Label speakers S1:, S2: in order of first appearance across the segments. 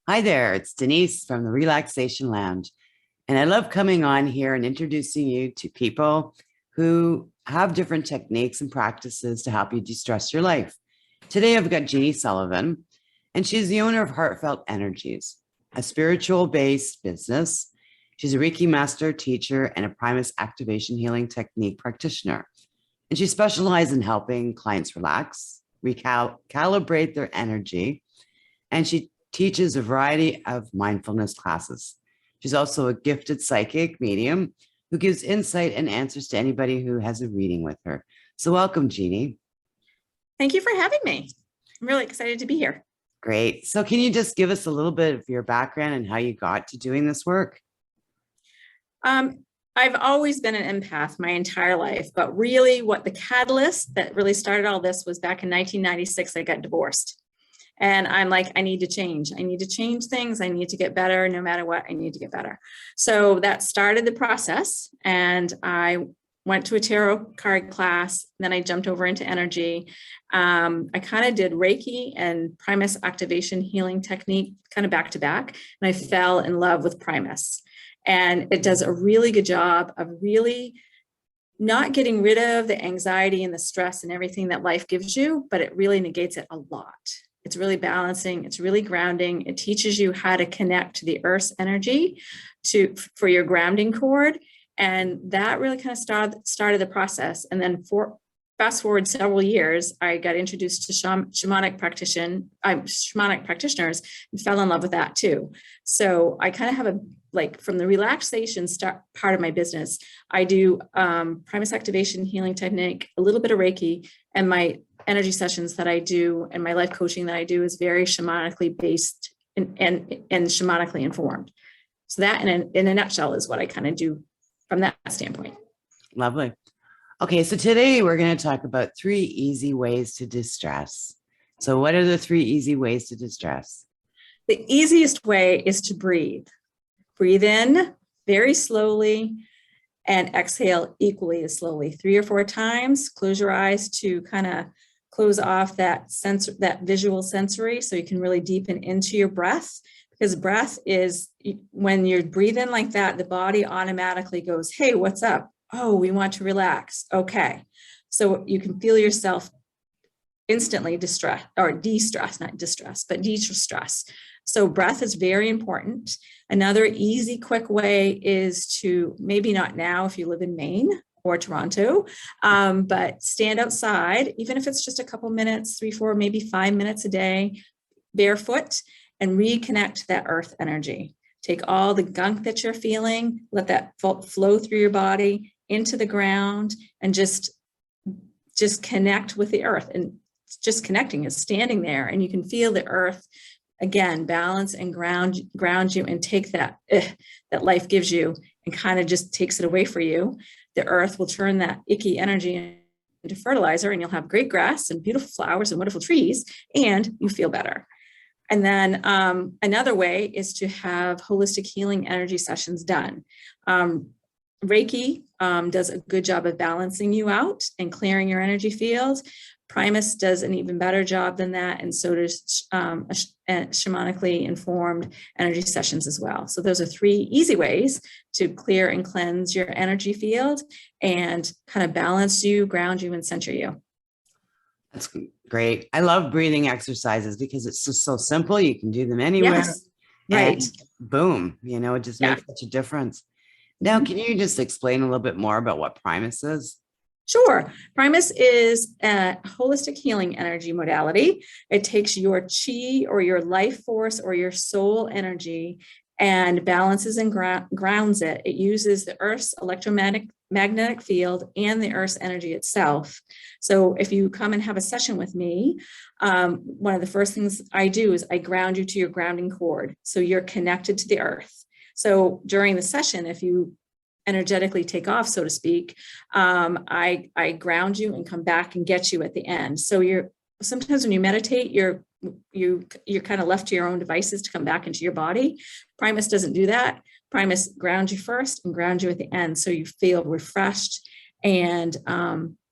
S1: Hi there, it's Denise from the Relaxation Lounge. And I love coming on here and introducing you to people who have different techniques and practices to help you de-stress your life. Today, I've got Jeannie Sullivan, and she's the owner of Heartfelt Energies, a spiritual-based business. She's a Reiki Master Teacher and a Primus activation healing technique practitioner. And she specializes in helping clients relax, recalibrate their energy, and she teaches a variety of mindfulness classes. She's also a gifted psychic medium who gives insight and answers to anybody who has a reading with her. So welcome, Jeannie.
S2: Thank you for having me. I'm really excited to be here.
S1: Great. So can you just give us a little bit of your background and how you got to doing this work?
S2: I've always been an empath my entire life, but really what the catalyst that really started all this was back in 1996, I got divorced. And I'm like, I need to change. I need to change things. I need to get better. No matter what, I need to get better. So that started the process. And I went to a tarot card class. Then I jumped over into energy. I kind of did Reiki and Primus activation healing technique kind of back to back. And I fell in love with Primus. And it does a really good job of really not getting rid of the anxiety and the stress and everything that life gives you, but it really negates it a lot. It's really balancing. It's really grounding. It teaches you how to connect to the earth's energy for your grounding cord. And that really kind of started the process. And then fast forward several years, I got introduced to shamanic practitioners and fell in love with that too. So I kind of have from the relaxation part of my business, I do Primus activation healing technique, a little bit of Reiki, and my energy sessions that I do and my life coaching that I do is very shamanically based and shamanically informed. So that in a nutshell is what I kind of do from that standpoint.
S1: Lovely. Okay, so today we're going to talk about 3 easy ways to distress. So what are the 3 easy ways to distress?
S2: The easiest way is to breathe. Breathe in very slowly and exhale equally as slowly 3 or 4 times. Close your eyes to kind of close off that visual sensory so you can really deepen into your breath, because breath is, when you're breathing like that, the body automatically goes, hey, what's up? Oh, we want to relax. Okay. So you can feel yourself instantly de-stress. So breath is very important. Another easy, quick way is to, maybe not now if you live in Maine or Toronto, but stand outside, even if it's just a couple minutes, 3, 4, maybe 5 minutes a day, barefoot, and reconnect to that earth energy. Take all the gunk that you're feeling, let that flow through your body into the ground, and just connect with the earth. And just connecting is standing there, and you can feel the earth again balance and ground you, and take that life gives you and kind of just takes it away for you. The earth will turn that icky energy into fertilizer, and you'll have great grass and beautiful flowers and wonderful trees, and you feel better. And then another way is to have holistic healing energy sessions done. Reiki does a good job of balancing you out and clearing your energy field. Primus does an even better job than that, and so does shamanically informed energy sessions as well. So those are 3 easy ways to clear and cleanse your energy field and kind of balance you, ground you, and center you.
S1: That's great. I love breathing exercises because it's just so simple. You can do them anywhere.
S2: Yes, right.
S1: Boom, it just makes such a difference. Now, can you just explain a little bit more about what Primus is?
S2: Sure. Primus is a holistic healing energy modality. It takes your chi or your life force or your soul energy and balances and grounds it. It uses the Earth's electromagnetic field and the Earth's energy itself. So if you come and have a session with me, one of the first things I do is I ground you to your grounding cord. So you're connected to the Earth. So during the session, if you energetically take off, so to speak, I ground you and come back and get you at the end. So sometimes when you meditate, you're kind of left to your own devices to come back into your body. Primus doesn't do that. Primus grounds you first and grounds you at the end, so you feel refreshed and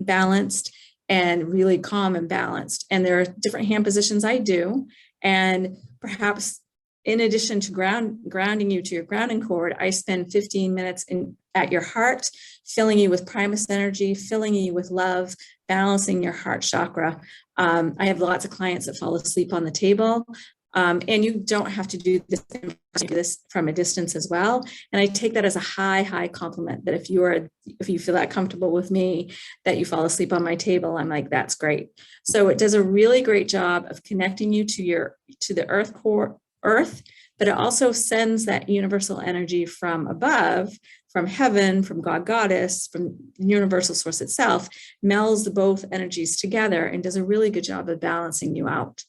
S2: balanced and really calm and balanced. And there are different hand positions I do. And perhaps in addition to grounding you to your grounding cord, I spend 15 minutes at your heart, filling you with Primus energy, filling you with love, balancing your heart chakra. I have lots of clients that fall asleep on the table. And you don't have to do this from a distance as well. And I take that as a high compliment, that if you feel that comfortable with me, that you fall asleep on my table, I'm like, that's great. So it does a really great job of connecting you to the earth core, but it also sends that universal energy from above, from heaven, from God, Goddess, from the universal source itself, melds both energies together and does a really good job of balancing you out.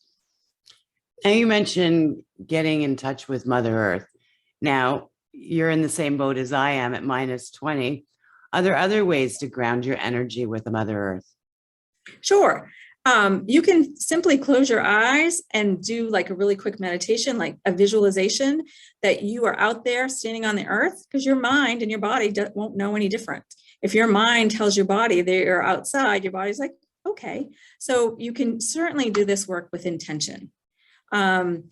S1: Now, you mentioned getting in touch with Mother Earth. Now, you're in the same boat as I am at -20. Are there other ways to ground your energy with Mother Earth?
S2: Sure. You can simply close your eyes and do like a really quick meditation, like a visualization that you are out there standing on the earth, because your mind and your body won't know any different. If your mind tells your body they are outside, your body's like, okay. So you can certainly do this work with intention. An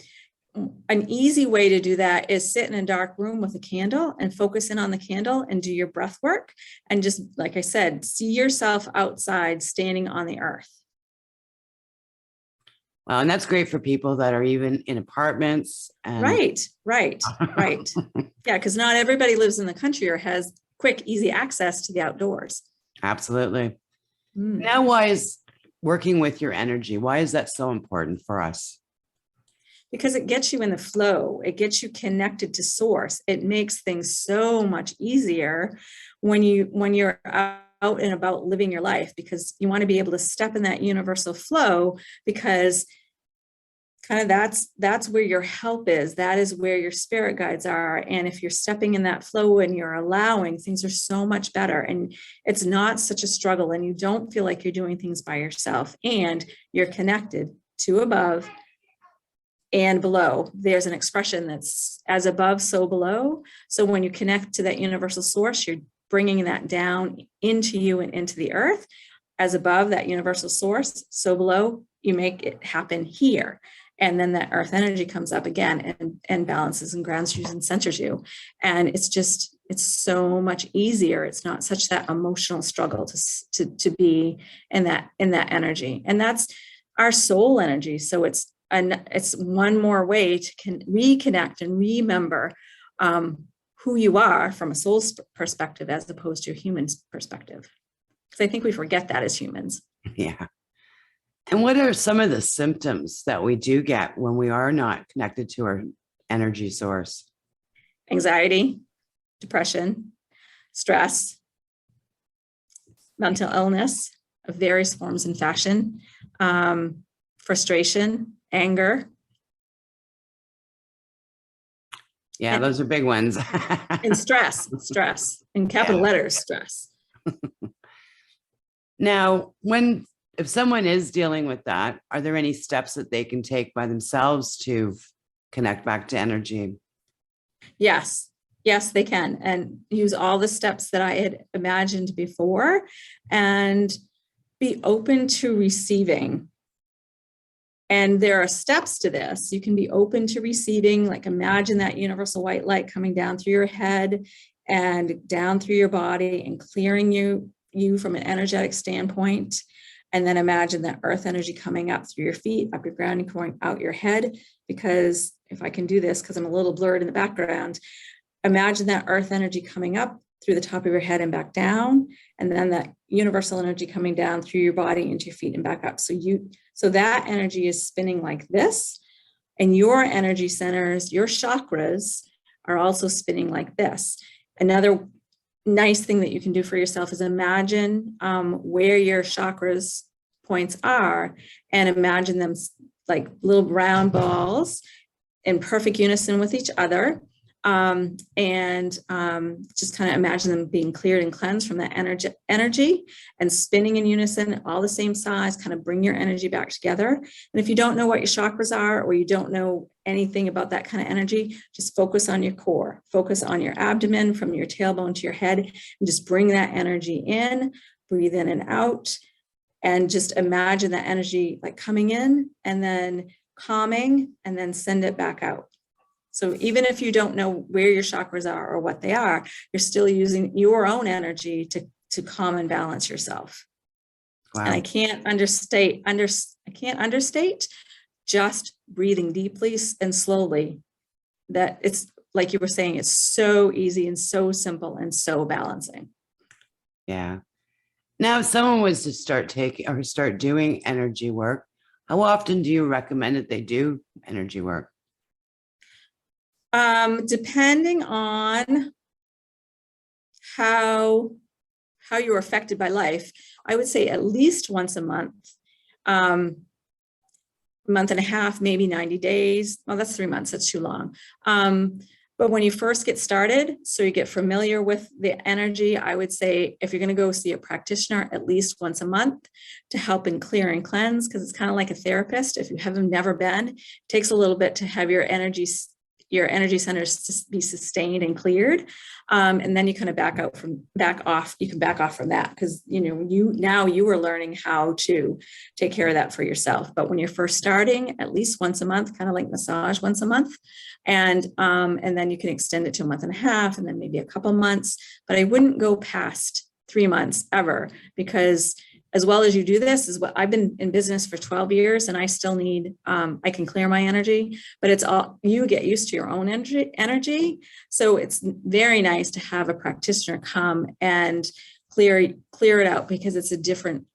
S2: easy way to do that is sit in a dark room with a candle and focus in on the candle and do your breath work. And just, like I said, see yourself outside standing on the earth.
S1: Well, and that's great for people that are even in apartments. And
S2: Right. Yeah, because not everybody lives in the country or has quick, easy access to the outdoors.
S1: Absolutely. Now, why is working with your energy, why is that so important for us?
S2: Because it gets you in the flow. It gets you connected to source. It makes things so much easier when you're out and about living your life, because you want to be able to step in that universal flow, because kind of that's where your help is. That is where your spirit guides are. And if you're stepping in that flow and you're allowing, things are so much better. And it's not such a struggle, and you don't feel like you're doing things by yourself, and you're connected to above and below. There's an expression that's as above, so below. So when you connect to that universal source, you're bringing that down into you and into the earth. As above, that universal source, so below, you make it happen here. And then that earth energy comes up again and balances and grounds you and centers you. And it's so much easier. It's not such that emotional struggle to be in that energy. And that's our soul energy. So it's one more way to reconnect and remember who you are from a soul's perspective as opposed to a human's perspective. Because I think we forget that as humans.
S1: Yeah. And what are some of the symptoms that we do get when we are not connected to our energy source?
S2: Anxiety, depression, stress, mental illness of various forms and fashion, frustration, anger.
S1: Yeah, those are big ones.
S2: And stress, in capital letters, stress.
S1: Now, if someone is dealing with that, are there any steps that they can take by themselves to connect back to energy?
S2: Yes, they can, and use all the steps that I had imagined before, and be open to receiving. And there are steps to this. You can be open to receiving, like imagine that universal white light coming down through your head and down through your body and clearing you from an energetic standpoint. And then imagine that earth energy coming up through your feet, up your grounding, going out your head. Because if I can do this, because I'm a little blurred in the background, imagine that earth energy coming up through the top of your head and back down. And then that universal energy coming down through your body into your feet and back up. So that energy is spinning like this. And your energy centers, your chakras, are also spinning like this. Another nice thing that you can do for yourself is imagine where your chakras points are, and imagine them like little round balls in perfect unison with each other. Just kind of imagine them being cleared and cleansed from that energy and spinning in unison, all the same size. Kind of bring your energy back together. And if you don't know what your chakras are, or you don't know anything about that kind of energy, just focus on your core, focus on your abdomen from your tailbone to your head, and just bring that energy in, breathe in and out, and just imagine that energy like coming in and then calming and then send it back out. So even if you don't know where your chakras are or what they are, you're still using your own energy to calm and balance yourself.
S1: Wow.
S2: And I can't understate just breathing deeply and slowly, that it's like you were saying, it's so easy and so simple and so balancing.
S1: Yeah. Now, if someone was to start doing energy work, how often do you recommend that they do energy work?
S2: Depending on how you're affected by life, I would say at least once a month, month and a half, maybe 90 days. Well, that's 3 months. That's too long. But when you first get started, so you get familiar with the energy, I would say if you're going to go see a practitioner at least once a month to help in clear and cleanse, because it's kind of like a therapist. If you haven't never been, it takes a little bit to have your energy centers to be sustained and cleared. And then you kind of back off. You can back off from that because, you are learning how to take care of that for yourself. But when you're first starting, at least once a month, kind of like massage once a month. And then you can extend it to a month and a half and then maybe a couple months, but I wouldn't go past 3 months ever, because as well as you do this is what I've been in business for 12 years and I still need, I can clear my energy, but it's all, you get used to your own energy. So it's very nice to have a practitioner come and clear it out, because it's a different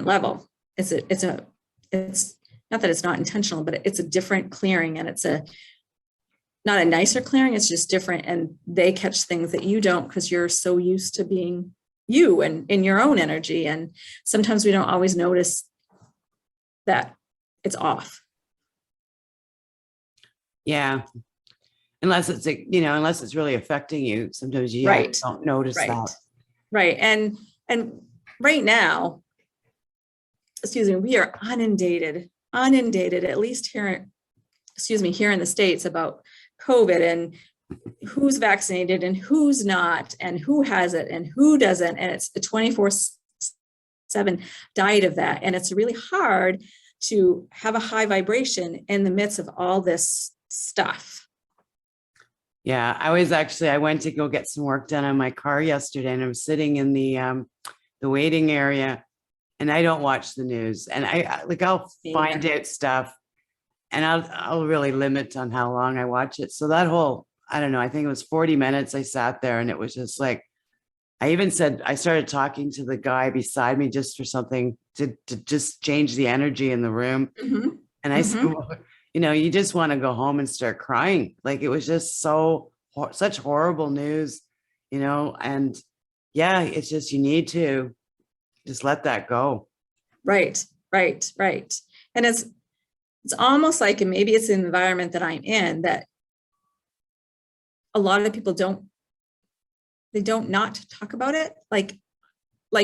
S2: level. It's not that it's not intentional, but it's a different clearing, and it's not a nicer clearing. It's just different. And they catch things that you don't, because you're so used to being you and in your own energy. And sometimes we don't always notice that it's off.
S1: Yeah. Unless it's really affecting you. Sometimes you don't notice that.
S2: Right. And right now, we are inundated, at least here in the States, about COVID and who's vaccinated and who's not, and who has it and who doesn't. And it's a 24/7 diet of that. And it's really hard to have a high vibration in the midst of all this stuff.
S1: Yeah, I went to go get some work done on my car yesterday, and I was sitting in the waiting area, and I don't watch the news, and I'll find out stuff, and I'll really limit on how long I watch it. So that whole, I don't know, I think it was 40 minutes I sat there, and it was just like, I started talking to the guy beside me just for something to just change the energy in the room.
S2: Mm-hmm.
S1: And I said, well, you just want to go home and start crying. Like, it was just such horrible news, and yeah, it's just, you need to just let that go. Right.
S2: And it's almost like, and maybe it's the environment that I'm in, that a lot of people don't not talk about it. Like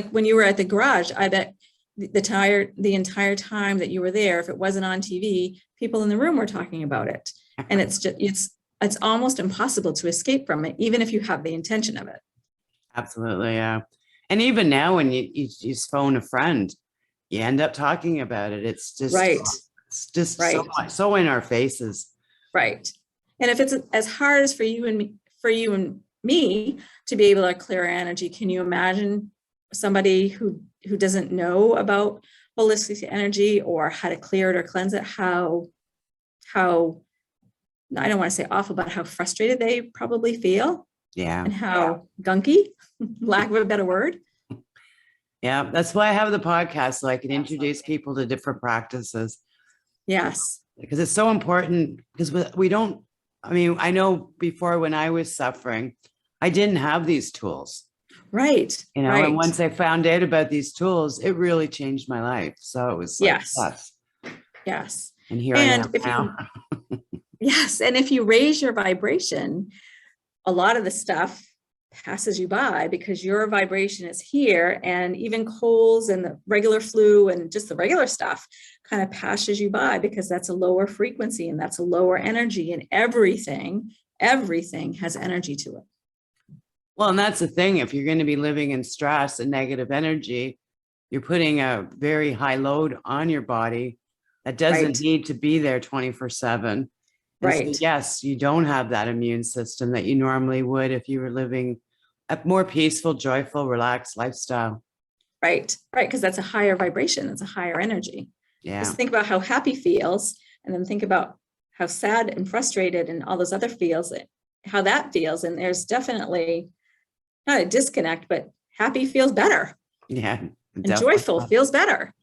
S2: when you were at the garage, I bet the entire time that you were there, if it wasn't on TV, people in the room were talking about it. And it's almost impossible to escape from it, even if you have the intention of it.
S1: Absolutely. Yeah. And even now when you phone a friend, you end up talking about it. It's just,
S2: right.
S1: It's just so in our faces.
S2: Right. And if it's as hard as for you and me to be able to clear our energy, can you imagine somebody who doesn't know about holistic energy or how to clear it or cleanse it, how I don't want to say awful, but how frustrated they probably feel.
S1: Yeah.
S2: And how gunky, lack of a better word.
S1: Yeah. That's why I have the podcast, so I can introduce people to different practices.
S2: Yes.
S1: Because it's so important, because I know before, when I was suffering, I didn't have these tools.
S2: Right.
S1: And once I found out about these tools, it really changed my life. So it was like,
S2: yes.
S1: And here I am now.
S2: Yes. And if you raise your vibration, a lot of the stuff passes you by, because your vibration is here, and even colds and the regular flu and just the regular stuff kind of passes you by, because that's a lower frequency and that's a lower energy, and everything has energy to it.
S1: Well, and that's the thing. If you're going to be living in stress and negative energy, You're putting a very high load on your body that doesn't
S2: Right.
S1: need to be there 24/7. And so,
S2: Right.
S1: yes, you don't have that immune system that you normally would if you were living a more peaceful, joyful, relaxed lifestyle.
S2: Right. Right. Because that's a higher vibration. That's a higher energy.
S1: Yeah.
S2: Just think about how happy feels, and then think about how sad and frustrated and all those other feels, how that feels. And there's definitely not a disconnect, but happy feels better
S1: Yeah.
S2: and joyful
S1: Definitely.
S2: feels better.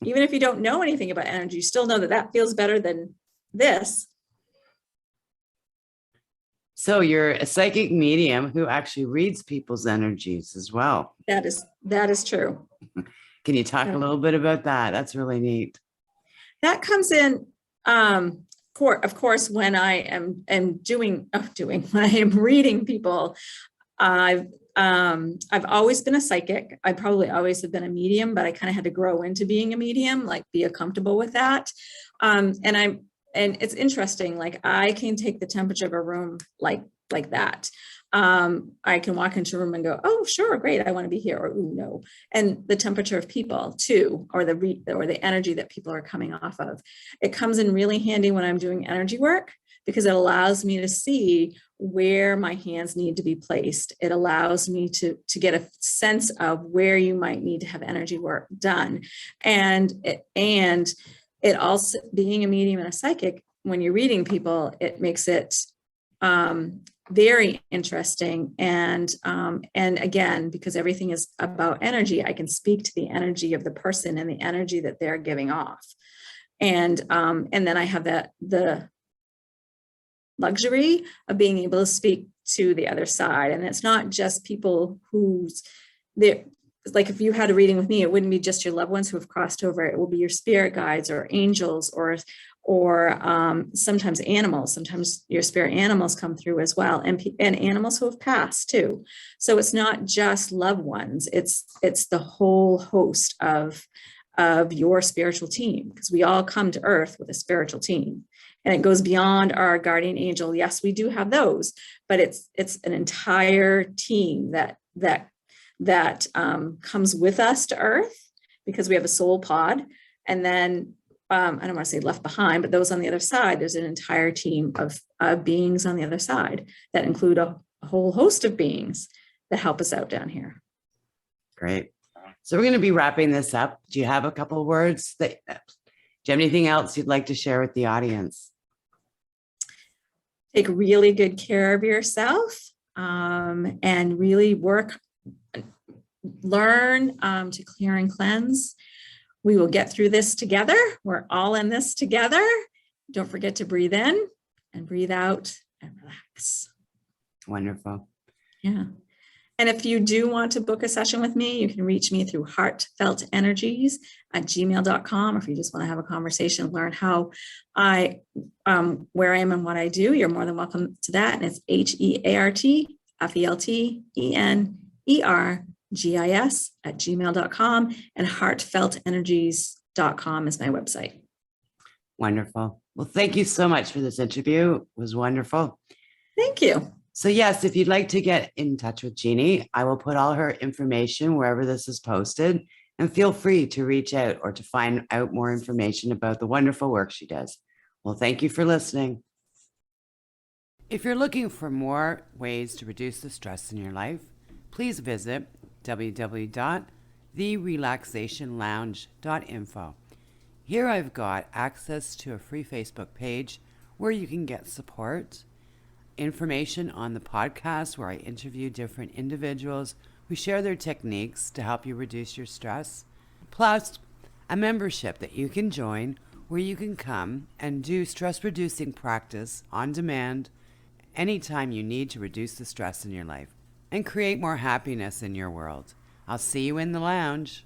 S2: Even if you don't know anything about energy, you still know that that feels better than this.
S1: So you're a psychic medium who actually reads people's energies as well.
S2: That is true.
S1: Can you talk a little bit about that? That's really neat.
S2: That comes in, of course, when I am doing when I am reading people. I've always been a psychic. I probably always have been a medium, but I kind of had to grow into being a medium, like be comfortable with that. And it's interesting. Like I can take the temperature of a room like that. I can walk into a room and go, oh, sure, great, I want to be here, or ooh, no. And the temperature of people too, or the energy that people are coming off of. It comes in really handy when I'm doing energy work, because it allows me to see where my hands need to be placed. It allows me to get a sense of where you might need to have energy work done. And it also, being a medium and a psychic, when you're reading people, it makes it very interesting. And again, because everything is about energy, I can speak to the energy of the person and the energy that they're giving off. And then I have the luxury of being able to speak to the other side. And it's not just people who's there. Like if you had a reading with me, it wouldn't be just your loved ones who have crossed over. It will be your spirit guides or angels, or sometimes animals. Sometimes your spirit animals come through as well, and animals who have passed too. So it's not just loved ones. It's the whole host of your spiritual team, because we all come to Earth with a spiritual team. And it goes beyond our guardian angel. Yes, we do have those, but it's an entire team that comes with us to Earth, because we have a soul pod. And then I don't want to say left behind, but those on the other side, there's an entire team of beings on the other side that include a whole host of beings that help us out down here.
S1: Great. So we're going to be wrapping this up. Do you have a couple of words do you have anything else you'd like to share with the audience?
S2: Take really good care of yourself, and really learn to clear and cleanse. We will get through this together. We're all in this together. Don't forget to breathe in and breathe out and relax.
S1: Wonderful.
S2: Yeah. And if you do want to book a session with me, you can reach me through heartfeltenergies@gmail.com. Or if you just want to have a conversation, learn how where I am and what I do, you're more than welcome to that. And it's HeartFeltenergies@gmail.com, and heartfeltenergies.com is my website.
S1: Wonderful. Well, thank you so much for this interview. It was wonderful.
S2: Thank you.
S1: So yes, if you'd like to get in touch with Jeannie, I will put all her information wherever this is posted, and feel free to reach out or to find out more information about the wonderful work she does. Well, thank you for listening. If you're looking for more ways to reduce the stress in your life, please visit www.therelaxationlounge.info. Here I've got access to a free Facebook page where you can get support, information on the podcast where I interview different individuals who share their techniques to help you reduce your stress, plus a membership that you can join where you can come and do stress reducing practice on demand anytime you need to reduce the stress in your life and create more happiness in your world. I'll see you in the lounge.